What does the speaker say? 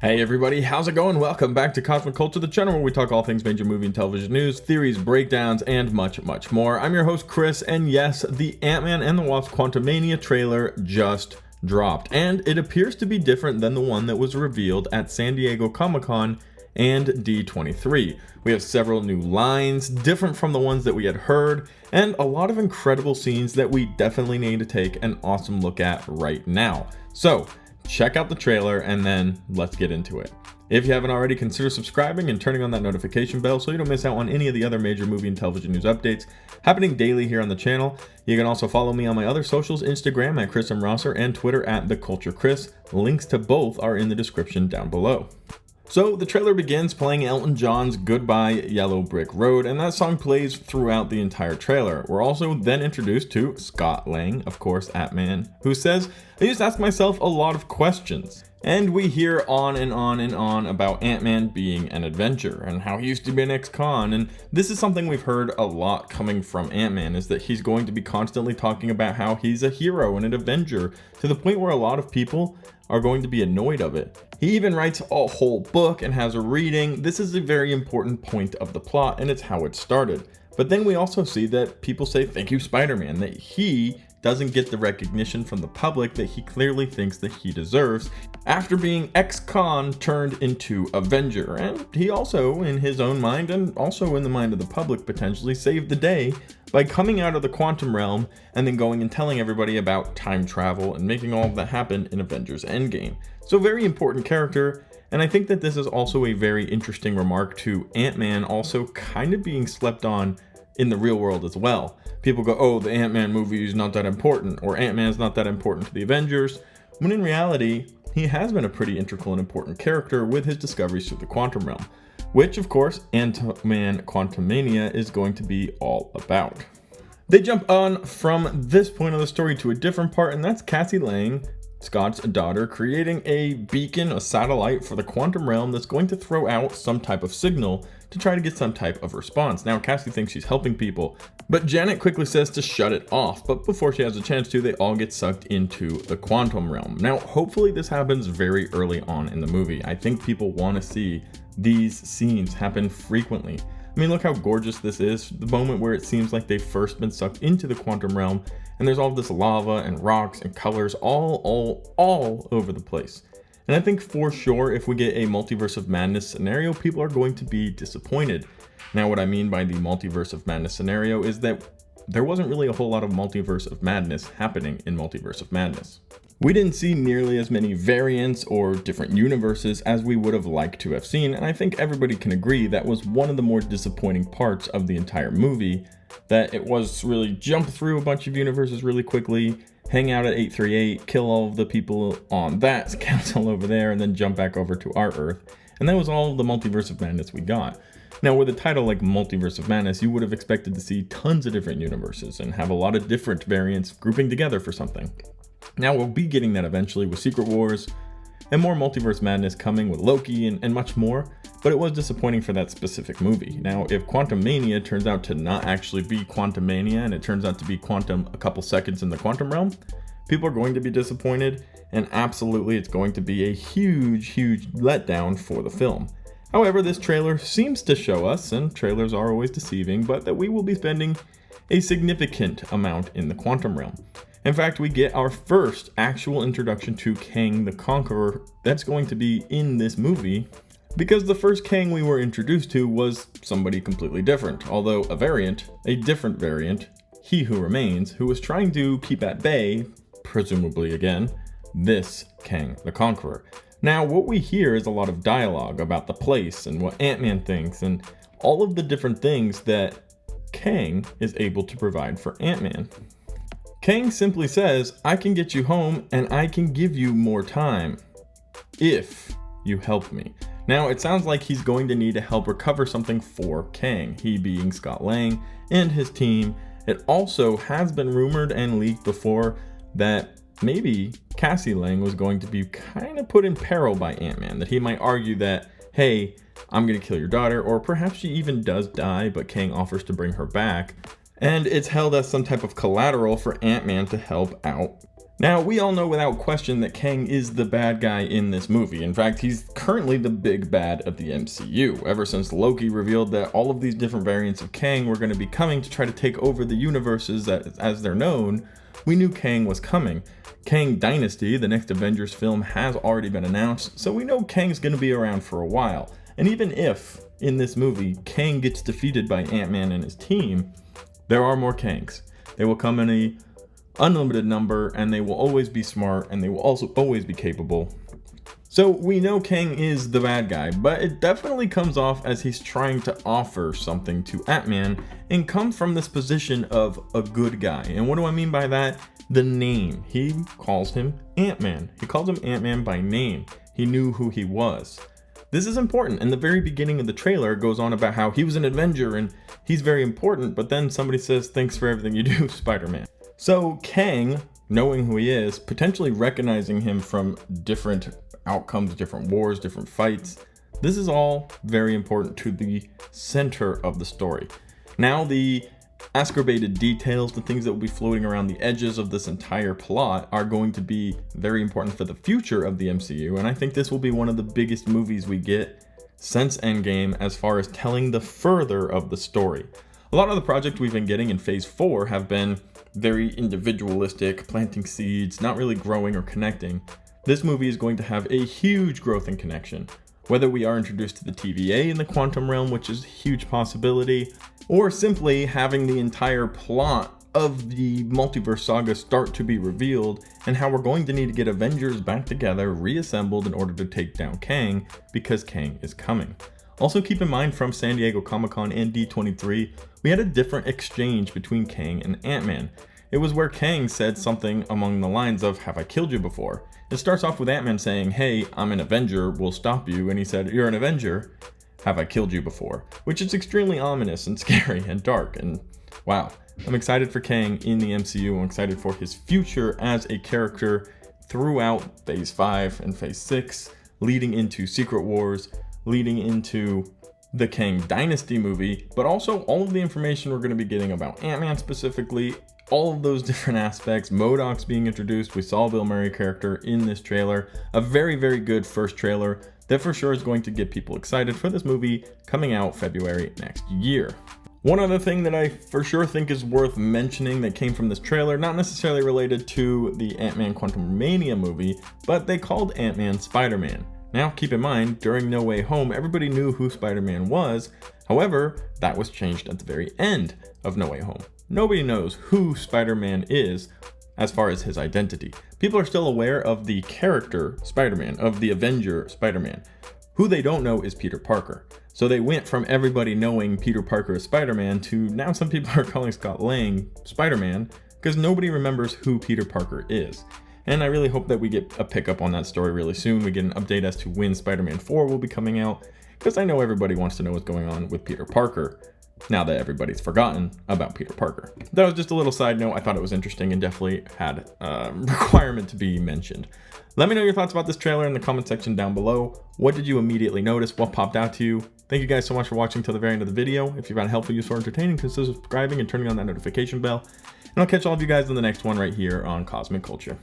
Hey everybody, how's it going? Welcome back to Cosmic Culture, the channel where we talk all things major movie and television news, theories, breakdowns, and much more. I'm your host Chris, and yes, the Ant-Man and the Wasp Quantumania trailer just dropped, and it appears to be different than the one that was revealed at San Diego Comic-Con and D23. We have several new lines, different from the ones that we had heard, and a lot of incredible scenes that we definitely need to take an awesome look at right now. So, check out the trailer and then let's get into it. If you haven't already, consider subscribing and turning on that notification bell so you don't miss out on any of the other major movie and television news updates happening daily here on the channel. You can also follow me on my other socials, Instagram at Chris M. Rosser and Twitter at TheCultureChris. Links to both are in the description down below. So the trailer begins playing Elton John's Goodbye Yellow Brick Road, and that song plays throughout the entire trailer. We're also then introduced to Scott Lang, of course, Ant-Man, who says, "I used to ask myself a lot of questions." And we hear on and on about Ant-Man being an Avenger and how he used to be an ex-con, and this is something we've heard a lot coming from Ant-Man, is that he's going to be constantly talking about how he's a hero and an Avenger, to the point where a lot of people are going to be annoyed of it. He even writes a whole book and has a reading. This is a very important point of the plot, and it's how it started. But then we also see that people say thank you Spider-Man, that he doesn't get the recognition from the public that he clearly thinks that he deserves after being ex-con turned into Avenger. And he also, in his own mind and also in the mind of the public potentially, saved the day by coming out of the quantum realm and then going and telling everybody about time travel and making all of that happen in Avengers Endgame. So very important character, and I think that this is also a very interesting remark to Ant-Man also kind of being slept on in the real world as well. People go, oh, the Ant-Man movie is not that important, or Ant-Man's not that important to the Avengers, when in reality, he has been a pretty integral and important character with his discoveries through the quantum realm, which of course Ant-Man Quantumania is going to be all about. They jump on from this point of the story to a different part, and that's Cassie Lang, Scott's daughter, creating a beacon, a satellite for the quantum realm that's going to throw out some type of signal to try to get some type of response. Now Cassie thinks she's helping people, but Janet quickly says to shut it off, but before she has a chance to, they all get sucked into the quantum realm. Now hopefully this happens very early on in the movie. I think people want to see these scenes happen frequently. I mean, look how gorgeous this is, the moment where it seems like they've first been sucked into the quantum realm, and there's all of this lava and rocks and colors all over the place. And I think for sure if we get a Multiverse of Madness scenario, people are going to be disappointed. Now what I mean by the Multiverse of Madness scenario is that there wasn't really a whole lot of Multiverse of Madness happening in Multiverse of Madness. We didn't see nearly as many variants or different universes as we would have liked to have seen, and I think everybody can agree that was one of the more disappointing parts of the entire movie, that it was really jump through a bunch of universes really quickly, hang out at 838, kill all of the people on that council over there, and then jump back over to our Earth. And that was all the Multiverse of Madness we got. Now with a title like Multiverse of Madness, you would have expected to see tons of different universes and have a lot of different variants grouping together for something. Now we'll be getting that eventually with Secret Wars and more Multiverse Madness coming with Loki and much more, but it was disappointing for that specific movie. Now if Quantumania turns out to not actually be Quantumania and it turns out to be Quantum a couple seconds in the quantum realm, people are going to be disappointed, and absolutely it's going to be a huge letdown for the film. However, this trailer seems to show us, and trailers are always deceiving, but that we will be spending a significant amount in the quantum realm. In fact, we get our first actual introduction to Kang the Conqueror that's going to be in this movie, because the first Kang we were introduced to was somebody completely different, although a different variant, He Who Remains, who was trying to keep at bay, presumably again, this Kang the Conqueror. Now, what we hear is a lot of dialogue about the place and what Ant-Man thinks and all of the different things that Kang is able to provide for Ant-Man. Kang simply says, I can get you home and I can give you more time if you help me. Now, it sounds like he's going to need to help recover something for Kang, he being Scott Lang and his team. It also has been rumored and leaked before that maybe Cassie Lang was going to be kind of put in peril by Ant-Man, that he might argue that, hey, I'm going to kill your daughter, or perhaps she even does die, but Kang offers to bring her back. And it's held as some type of collateral for Ant-Man to help out Now, we all know without question that Kang is the bad guy in this movie. In fact, he's currently the big bad of the MCU. Ever since Loki revealed that all of these different variants of Kang were going to be coming to try to take over the universes as they're known, we knew Kang was coming. Kang Dynasty, the next Avengers film, has already been announced, so we know Kang's going to be around for a while. And even if, in this movie, Kang gets defeated by Ant-Man and his team, there are more Kangs. They will come in a unlimited number, and they will always be smart, and they will also always be capable. So we know Kang is the bad guy, but it definitely comes off as he's trying to offer something to Ant-Man and come from this position of a good guy. And what do I mean by that? The name. He calls him Ant-Man. He calls him Ant-Man by name. He knew who he was. This is important. In the very beginning of the trailer, it goes on about how he was an Avenger and he's very important, but then somebody says, "Thanks for everything you do, Spider-Man." So Kang, knowing who he is, potentially recognizing him from different outcomes, different wars, different fights, this is all very important to the center of the story. Now, the ascorbated details, the things that will be floating around the edges of this entire plot, are going to be very important for the future of the MCU, and I think this will be one of the biggest movies we get since Endgame as far as telling the further of the story. A lot of the projects we've been getting in Phase 4 have been very individualistic, planting seeds, not really growing or connecting. This movie is going to have a huge growth and connection. Whether we are introduced to the TVA in the quantum realm, which is a huge possibility, or simply having the entire plot of the multiverse saga start to be revealed, and how we're going to need to get Avengers back together, reassembled in order to take down Kang, because Kang is coming. Also keep in mind, from San Diego Comic-Con and D23, we had a different exchange between Kang and Ant-Man. It was where Kang said something along the lines of, "Have I killed you before?" It starts off with Ant-Man saying, "Hey, I'm an Avenger, we'll stop you." And he said, "You're an Avenger, have I killed you before?" Which is extremely ominous and scary and dark. And wow, I'm excited for Kang in the MCU. I'm excited for his future as a character throughout Phase 5 and Phase 6, leading into Secret Wars, leading into the Kang Dynasty movie, but also all of the information we're going to be getting about Ant-Man specifically, all of those different aspects. MODOK's being introduced. We saw a Bill Murray character in this trailer. A very, very good first trailer that for sure is going to get people excited for this movie coming out February next year. One other thing that I for sure think is worth mentioning that came from this trailer, not necessarily related to the Ant-Man Quantumania movie, but they called Ant-Man Spider-Man. Now, keep in mind, during No Way Home, everybody knew who Spider-Man was. However, that was changed at the very end of No Way Home. Nobody knows who Spider-Man is as far as his identity. People are still aware of the character Spider-Man, of the Avenger Spider-Man. Who they don't know is Peter Parker. So they went from everybody knowing Peter Parker is Spider-Man to now some people are calling Scott Lang Spider-Man because nobody remembers who Peter Parker is. And I really hope that we get a pickup on that story really soon. We get an update as to when Spider-Man 4 will be coming out, because I know everybody wants to know what's going on with Peter Parker now that everybody's forgotten about Peter Parker. That was just a little side note. I thought it was interesting and definitely had a requirement to be mentioned. Let me know your thoughts about this trailer in the comment section down below. What did you immediately notice? What popped out to you? Thank you guys so much for watching till the very end of the video. If you found it helpful, useful, or entertaining, consider subscribing and turning on that notification bell. And I'll catch all of you guys in the next one right here on Cosmic Culture.